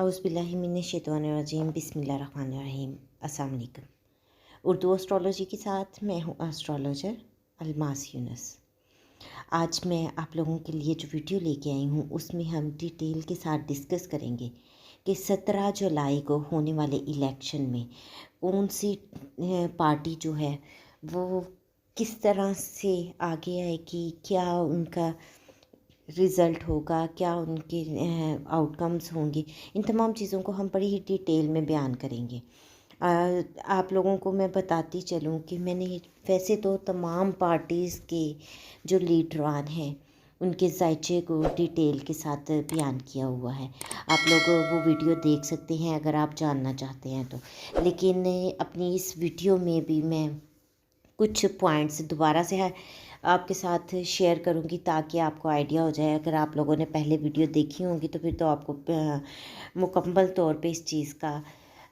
औज़ुबिल्लाहिमिनश्शैतानिर्रजीम बिस्मिल्लाहिर्रहमानिर्रहीम। अस्सलाम वालेकुम। उर्दू एस्ट्रोलॉजी के साथ मैं हूँ एस्ट्रोलॉजर अलमास यूनुस। आज मैं आप लोगों के लिए जो वीडियो लेके आई हूँ उसमें हम डिटेल के साथ डिस्कस करेंगे कि 17 जुलाई को होने वाले इलेक्शन में कौन सी पार्टी जो है वो किस तरह से आगे आएगी, क्या उनका रिज़ल्ट होगा, क्या उनके आउटकम्स होंगे। इन तमाम चीज़ों को हम बड़ी ही डिटेल में बयान करेंगे। आप लोगों को मैं बताती चलूँ कि मैंने वैसे तो तमाम पार्टीज़ के जो लीडरान हैं उनके ज़ायचे को डिटेल के साथ बयान किया हुआ है। आप लोग वो वीडियो देख सकते हैं अगर आप जानना चाहते हैं तो। लेकिन अपनी इस वीडियो में भी मैं कुछ पॉइंट्स दोबारा से आपके साथ शेयर करूंगी ताकि आपको आइडिया हो जाए। अगर आप लोगों ने पहले वीडियो देखी होंगी तो फिर तो आपको मुकम्मल तौर पे इस चीज़ का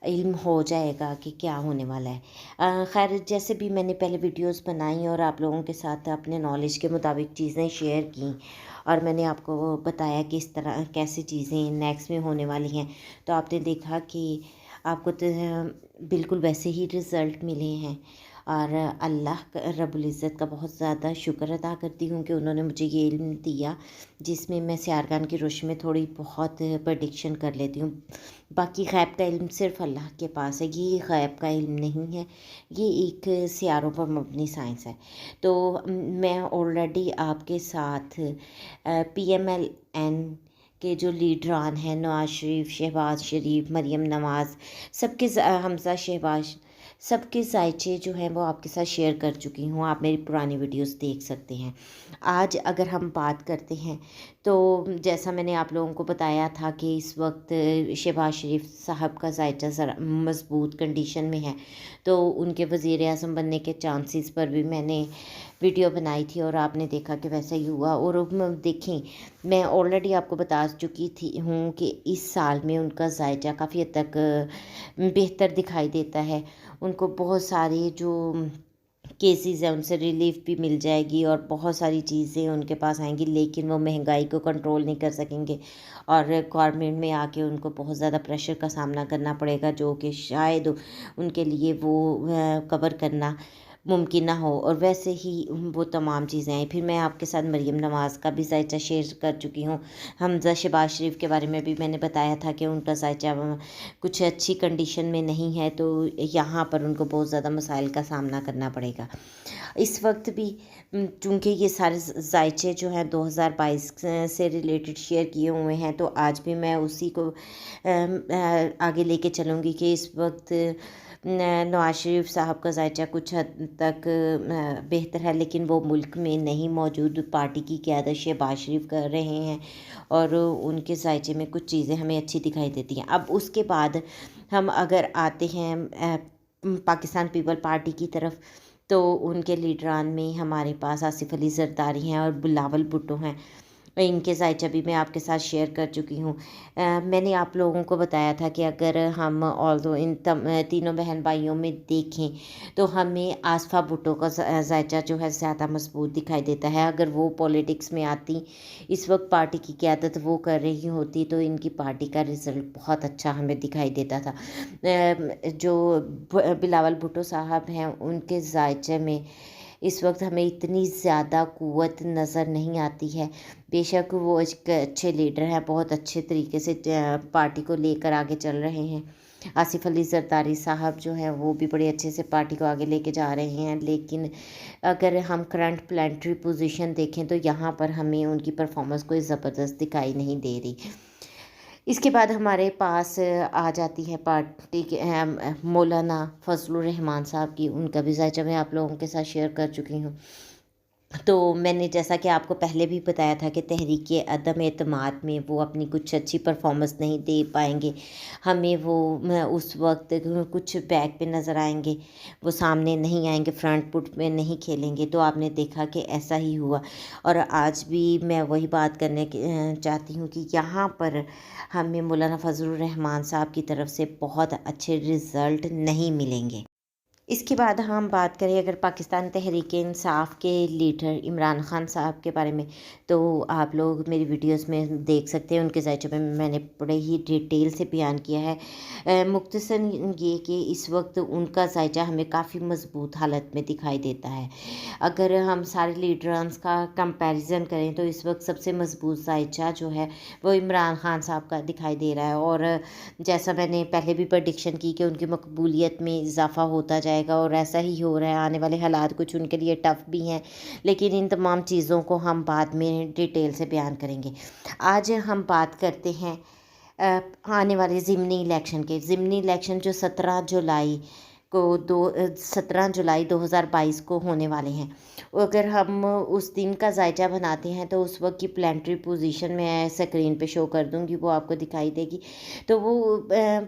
इल्म हो जाएगा कि क्या होने वाला है। खैर, जैसे भी मैंने पहले वीडियोस बनाई और आप लोगों के साथ अपने नॉलेज के मुताबिक चीज़ें शेयर की और मैंने आपको बताया कि इस तरह कैसी चीज़ें नेक्स्ट में होने वाली हैं, तो आपने देखा कि आपको तो बिल्कुल वैसे ही रिज़ल्ट मिले हैं। और अल्लाह रब्बुल इज़्ज़त का बहुत ज़्यादा शुक्र अदा करती हूँ कि उन्होंने मुझे ये इल्म दिया जिसमें मैं सियारगान की रोशनी में थोड़ी बहुत प्रेडिक्शन कर लेती हूँ। बाकी ग़ैब का इल्म सिर्फ़ अल्लाह के पास है, ये ग़ैब का इल्म नहीं है, ये एक सियारों पर मबनी साइंस है। तो मैं ऑलरेडी आपके साथ PMLN के जो लीडरान हैं नवाज़ शरीफ, शहबाज शरीफ, मरीम नवाज़, सबके हमज़ा शहबाज, सबके ज़ायचे जो हैं वो आपके साथ शेयर कर चुकी हूँ। आप मेरी पुरानी वीडियोस देख सकते हैं। आज अगर हम बात करते हैं तो जैसा मैंने आप लोगों को बताया था कि इस वक्त शहबाज शरीफ साहब का ज़ायचा ज़रा मज़बूत कंडीशन में है, तो उनके वज़ीर आज़म बनने के चांसेस पर भी मैंने वीडियो बनाई थी और आपने देखा कि वैसा ही हुआ। और देखें, मैं ऑलरेडी आपको बता चुकी थी हूँ कि इस साल में उनका ज़ायचा काफ़ी हद तक बेहतर दिखाई देता है। उनको बहुत सारे जो केसेस हैं उनसे रिलीफ भी मिल जाएगी और बहुत सारी चीज़ें उनके पास आएंगी, लेकिन वो महंगाई को कंट्रोल नहीं कर सकेंगे और गवर्नमेंट में आके उनको बहुत ज़्यादा प्रेशर का सामना करना पड़ेगा जो कि शायद उनके लिए वो कवर करना मुमकिन ना हो। और वैसे ही वो तमाम चीज़ें आई। फिर मैं आपके साथ मरीम नवाज़ का भी ज़ायचा शेयर कर चुकी हूँ। हमज़ा शहबाज शरीफ के बारे में भी मैंने बताया था कि उनका ज़ायचा कुछ अच्छी कंडीशन में नहीं है, तो यहाँ पर उनको बहुत ज़्यादा मसाइल का सामना करना पड़ेगा। इस वक्त भी चूँकि ये सारे ज़ायचे जो हैं 2022 से रिलेटेड शेयर किए हुए हैं, तो आज भी मैं उसी को आगे लेके चलूँगी कि इस वक्त नवाज शरीफ साहब का ज़ायचा कुछ हद तक बेहतर है, लेकिन वो मुल्क में नहीं मौजूद, पार्टी की क़यादत शहबाज शरीफ कर रहे हैं और उनके ज़ायचे में कुछ चीज़ें हमें अच्छी दिखाई देती हैं। अब उसके बाद हम अगर आते हैं पाकिस्तान पीपल पार्टी की तरफ, तो उनके लीडरान में हमारे पास आसिफ अली ज़रदारी हैं और बिलावल भुट्टो हैं। इनके ज़ायचा भी मैं आपके साथ शेयर कर चुकी हूँ। मैंने आप लोगों को बताया था कि अगर हम ऑल्दो इन तीनों बहन भाइयों में देखें तो हमें आसफ़ा भुट्टो का ज़ायचा जो है ज़्यादा मजबूत दिखाई देता है। अगर वो पॉलिटिक्स में आती, इस वक्त पार्टी की क़यादत वो कर रही होती, तो इनकी पार्टी का रिज़ल्ट बहुत अच्छा हमें दिखाई देता था। जो बिलावल भुट्टो साहब हैं उनके ज़ायचे में इस वक्त हमें इतनी ज़्यादा क़ुव्वत नज़र नहीं आती है। बेशक वो एक अच्छे लीडर हैं, बहुत अच्छे तरीके से पार्टी को लेकर आगे चल रहे हैं। आसिफ अली ज़रदारी साहब जो हैं वो भी बड़े अच्छे से पार्टी को आगे लेके जा रहे हैं, लेकिन अगर हम करंट प्लानिटरी पोजीशन देखें तो यहाँ पर हमें उनकी परफॉर्मेंस कोई ज़बरदस्त दिखाई नहीं दे रही। इसके बाद हमारे पास आ जाती है पार्टी के मौलाना फजलुर रहमान साहब की। उनका भी ज़ायचा मैं आप लोगों के साथ शेयर कर चुकी हूँ। तो मैंने जैसा कि आपको पहले भी बताया था कि तहरीक अदम एतमाद में वो अपनी कुछ अच्छी परफॉर्मेंस नहीं दे पाएंगे, हमें वो उस वक्त कुछ बैक पे नज़र आएंगे, वो सामने नहीं आएंगे, फ्रंट फुट में नहीं खेलेंगे। तो आपने देखा कि ऐसा ही हुआ और आज भी मैं वही बात करने चाहती हूँ कि यहाँ पर हमें मौलाना फजलुर रहमान साहब की तरफ से बहुत अच्छे रिज़ल्ट नहीं मिलेंगे। اس کے بعد ہم بات کریں اگر پاکستان تحریک انصاف کے لیڈر عمران خان صاحب کے بارے میں، تو آپ لوگ میری ویڈیوز میں دیکھ سکتے ہیں، ان کے ذائچے میں نے بڑے ہی ڈیٹیل سے بیان کیا ہے۔ مختصر یہ کہ اس وقت ان کا ذائچہ ہمیں کافی مضبوط حالت میں دکھائی دیتا ہے۔ اگر ہم سارے لیڈرانس کا کمپیریزن کریں تو اس وقت سب سے مضبوط ذائچہ جو ہے وہ عمران خان صاحب کا دکھائی دے رہا ہے، اور جیسا میں نے پہلے بھی پریڈکشن کی کہ ان کی مقبولیت میں اضافہ ہوتا جائے گا، اور ایسا ہی ہو رہا ہے۔ آنے والے حالات کچھ ان کے لیے ٹف بھی ہیں، لیکن ان تمام چیزوں کو ہم بعد میں ڈیٹیل سے بیان کریں گے۔ آج ہم بات کرتے ہیں آنے والے ضمنی الیکشن کے۔ ضمنی الیکشن جو 17 جولائی 2022 کو ہونے والے ہیں۔ اگر ہم اس دن کا ذائچہ بناتے ہیں تو اس وقت کی پلانٹری پوزیشن میں اسکرین پہ شو کر دوں گی، وہ آپ کو دکھائی دے گی۔ تو وہ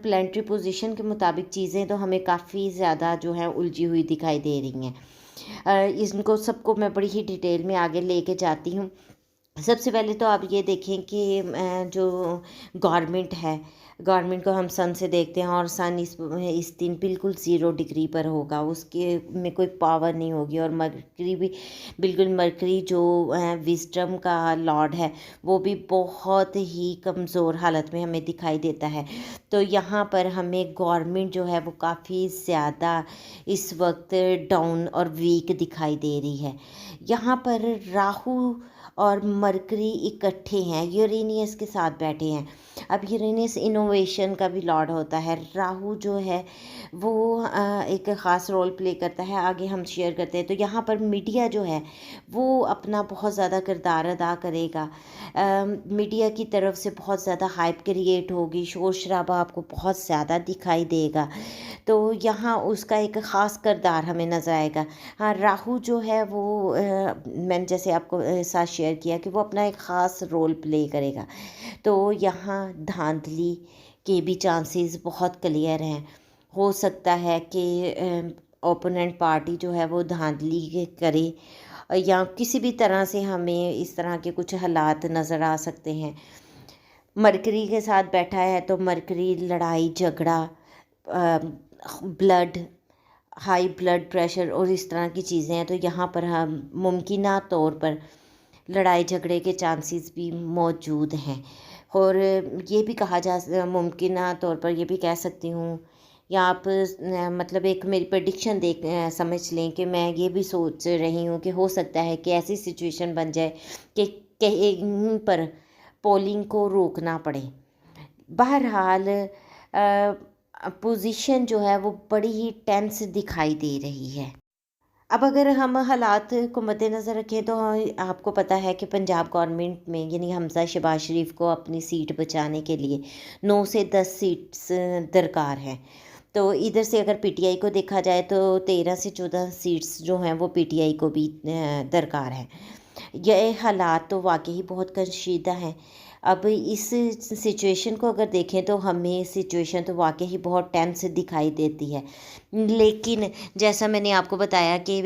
پلانٹری پوزیشن کے مطابق چیزیں تو ہمیں کافی زیادہ جو ہیں الجھی ہوئی دکھائی دے رہی ہیں۔ ان کو سب کو میں بڑی ہی ڈیٹیل میں آگے لے کے جاتی ہوں۔ سب سے پہلے تو آپ یہ دیکھیں کہ جو گورنمنٹ ہے، گورنمنٹ کو ہم سن سے دیکھتے ہیں، اور سن اس دن بالکل 0 ڈگری پر ہوگا، اس کے میں کوئی پاور نہیں ہوگی، اور مرکری بھی بالکل، مرکری جو وزڈم کا لارڈ ہے وہ بھی بہت ہی کمزور حالت میں ہمیں دکھائی دیتا ہے۔ تو یہاں پر ہمیں گورنمنٹ جو ہے وہ کافی زیادہ اس وقت ڈاؤن اور ویک دکھائی دے رہی ہے۔ یہاں پر راہو اور مرکری اکٹھے ہیں، یورینیس کے ساتھ بیٹھے ہیں۔ اب یورینیس انوویشن کا بھی لارڈ ہوتا ہے، راہو جو ہے وہ ایک خاص رول پلے کرتا ہے، آگے ہم شیئر کرتے ہیں۔ تو یہاں پر میڈیا جو ہے وہ اپنا بہت زیادہ کردار ادا کرے گا، میڈیا کی طرف سے بہت زیادہ ہائپ کریٹ ہوگی، شور شرابہ آپ کو بہت زیادہ دکھائی دے گا، تو یہاں اس کا ایک خاص کردار ہمیں نظر آئے گا۔ ہاں، راہو جو ہے وہ میں نے جیسے آپ کو ساتھ شیئر کیا کہ وہ اپنا ایک خاص رول پلے کرے گا، تو یہاں دھاندلی کے بھی چانسز بہت کلیئر ہیں۔ ہو سکتا ہے کہ اوپوننٹ پارٹی جو ہے وہ دھاندلی کرے، یا کسی بھی طرح سے ہمیں اس طرح کے کچھ حالات نظر آ سکتے ہیں۔ مرکری کے ساتھ بیٹھا ہے تو مرکری لڑائی جھگڑا، بلڈ، ہائی بلڈ پریشر اور اس طرح کی چیزیں ہیں، تو یہاں پر ہم ممکنہ طور پر لڑائی جھگڑے کے چانسز بھی موجود ہیں۔ اور یہ بھی کہا ممکنہ طور پر یہ بھی کہہ سکتی ہوں، یا آپ مطلب ایک میری پریڈکشن سمجھ لیں کہ میں یہ بھی سوچ رہی ہوں کہ ہو سکتا ہے کہ ایسی سچویشن بن جائے کہ کہیں پر پولنگ کو روکنا پڑے۔ بہرحال پوزیشن جو ہے وہ بڑی ہی ٹینس دکھائی دے رہی ہے۔ اب اگر ہم حالات کو مد نظر رکھیں تو آپ کو پتہ ہے کہ پنجاب گورنمنٹ میں یعنی حمزہ شہباز شریف کو اپنی سیٹ بچانے کے لیے 9 سے 10 سیٹس درکار ہیں۔ تو ادھر سے اگر پی ٹی آئی کو دیکھا جائے تو 13 سے 14 سیٹس جو ہیں وہ پی ٹی آئی کو بھی درکار ہیں۔ یہ حالات تو واقعی بہت کشیدہ ہیں۔ اب اس سچویشن کو اگر دیکھیں تو ہمیں سچویشن تو واقعی بہت ٹینس دکھائی دیتی ہے، لیکن جیسا میں نے آپ کو بتایا کہ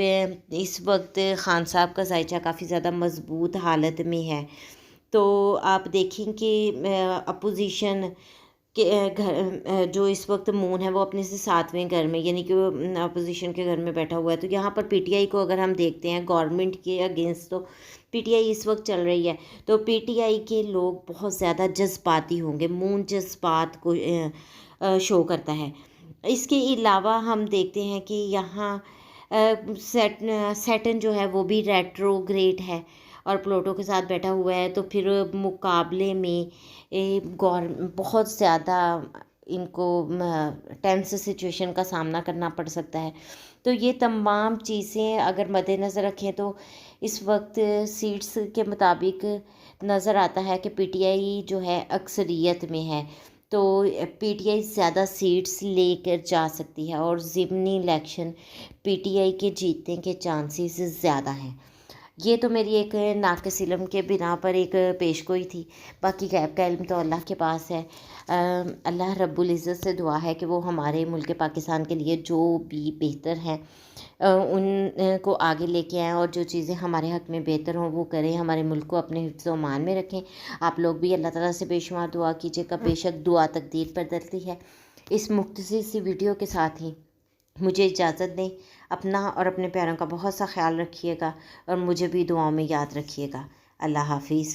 اس وقت خان صاحب کا ذائچہ کافی زیادہ مضبوط حالت میں ہے، تو آپ دیکھیں کہ اپوزیشن کہ گھر جو اس وقت مون ہے وہ اپنے سے 7ویں گھر میں، یعنی کہ وہ اپوزیشن کے گھر میں بیٹھا ہوا ہے۔ تو یہاں پر پی ٹی آئی کو اگر ہم دیکھتے ہیں گورنمنٹ کے اگینسٹ، تو پی ٹی آئی اس وقت چل رہی ہے، تو پی ٹی آئی کے لوگ بہت زیادہ جذباتی ہوں گے، مون جذبات کو شو کرتا ہے۔ اس کے علاوہ ہم دیکھتے ہیں کہ یہاں سیٹن جو ہے وہ بھی ریٹروگریڈ ہے اور پلوٹو کے ساتھ بیٹھا ہوا ہے، تو پھر مقابلے میں بہت زیادہ ان کو ٹینس سچویشن کا سامنا کرنا پڑ سکتا ہے۔ تو یہ تمام چیزیں اگر مد نظر رکھیں تو اس وقت سیٹس کے مطابق نظر آتا ہے کہ پی ٹی آئی جو ہے اکثریت میں ہے، تو پی ٹی آئی زیادہ سیٹس لے کر جا سکتی ہے، اور ضمنی الیکشن پی ٹی آئی کے جیتنے کے چانسز زیادہ ہیں۔ یہ تو میری ایک ناقص علم کے بنا پر ایک پیش گوئی تھی، باقی غیب کا علم تو اللہ کے پاس ہے۔ اللہ رب العزت سے دعا ہے کہ وہ ہمارے ملک پاکستان کے لیے جو بھی بہتر ہیں ان کو آگے لے کے آئیں، اور جو چیزیں ہمارے حق میں بہتر ہوں وہ کریں، ہمارے ملک کو اپنے حفظ و امان میں رکھیں۔ آپ لوگ بھی اللہ تعالیٰ سے بے شمار دعا کیجیے گا، بے شک دعا تقدیر بدلتی ہے۔ اس مختصر سی ویڈیو کے ساتھ ہی مجھے اجازت دیں، اپنا اور اپنے پیاروں کا بہت سا خیال رکھیے گا، اور مجھے بھی دعاؤں میں یاد رکھیے گا۔ اللہ حافظ۔